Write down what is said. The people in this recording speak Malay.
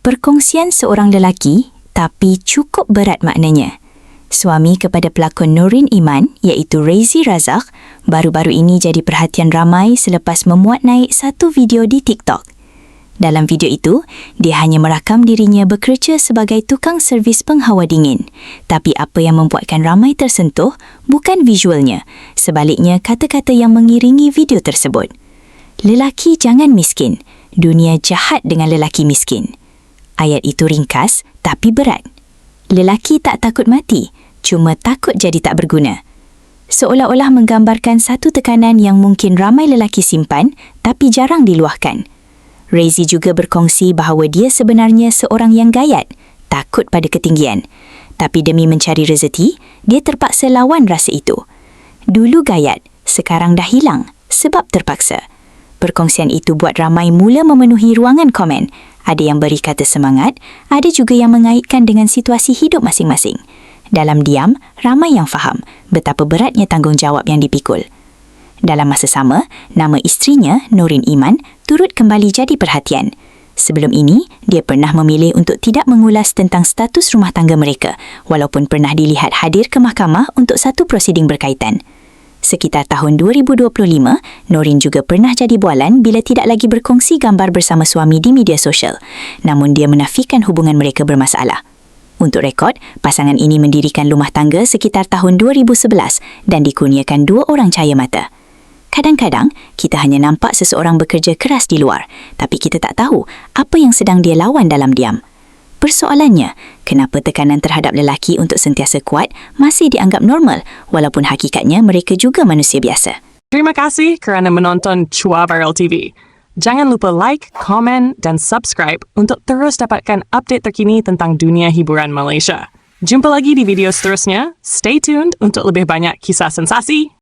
Perkongsian seorang lelaki, tapi cukup berat maknanya. Suami kepada pelakon Nurin Iman, iaitu Raizi Razak, baru-baru ini jadi perhatian ramai selepas memuat naik satu video di TikTok. Dalam video itu, dia hanya merakam dirinya bekerja sebagai tukang servis penghawa dingin. Tapi apa yang membuatkan ramai tersentuh bukan visualnya, sebaliknya kata-kata yang mengiringi video tersebut. Lelaki jangan miskin, dunia jahat dengan lelaki miskin. Ayat itu ringkas tapi berat. Lelaki tak takut mati, cuma takut jadi tak berguna. Seolah-olah menggambarkan satu tekanan yang mungkin ramai lelaki simpan tapi jarang diluahkan. Raizi juga berkongsi bahawa dia sebenarnya seorang yang gayat, takut pada ketinggian. Tapi demi mencari rezeki, dia terpaksa lawan rasa itu. Dulu gayat, sekarang dah hilang sebab terpaksa. Perkongsian itu buat ramai mula memenuhi ruangan komen. Ada yang beri kata semangat, ada juga yang mengaitkan dengan situasi hidup masing-masing. Dalam diam, ramai yang faham betapa beratnya tanggungjawab yang dipikul. Dalam masa sama, nama isterinya, Nurin Iman, turut kembali jadi perhatian. Sebelum ini, dia pernah memilih untuk tidak mengulas tentang status rumah tangga mereka, walaupun pernah dilihat hadir ke mahkamah untuk satu prosiding berkaitan. Sekitar tahun 2025, Nurin juga pernah jadi bualan bila tidak lagi berkongsi gambar bersama suami di media sosial. Namun dia menafikan hubungan mereka bermasalah. Untuk rekod, pasangan ini mendirikan rumah tangga sekitar tahun 2011 dan dikurniakan 2 orang cahaya mata. Kadang-kadang, kita hanya nampak seseorang bekerja keras di luar, tapi kita tak tahu apa yang sedang dia lawan dalam diam. Persoalannya, kenapa tekanan terhadap lelaki untuk sentiasa kuat masih dianggap normal walaupun hakikatnya mereka juga manusia biasa? Terima kasih kerana menonton Chua Viral TV. Jangan lupa like, komen dan subscribe untuk terus dapatkan update terkini tentang dunia hiburan Malaysia. Jumpa lagi di video seterusnya. Stay tuned untuk lebih banyak kisah sensasi.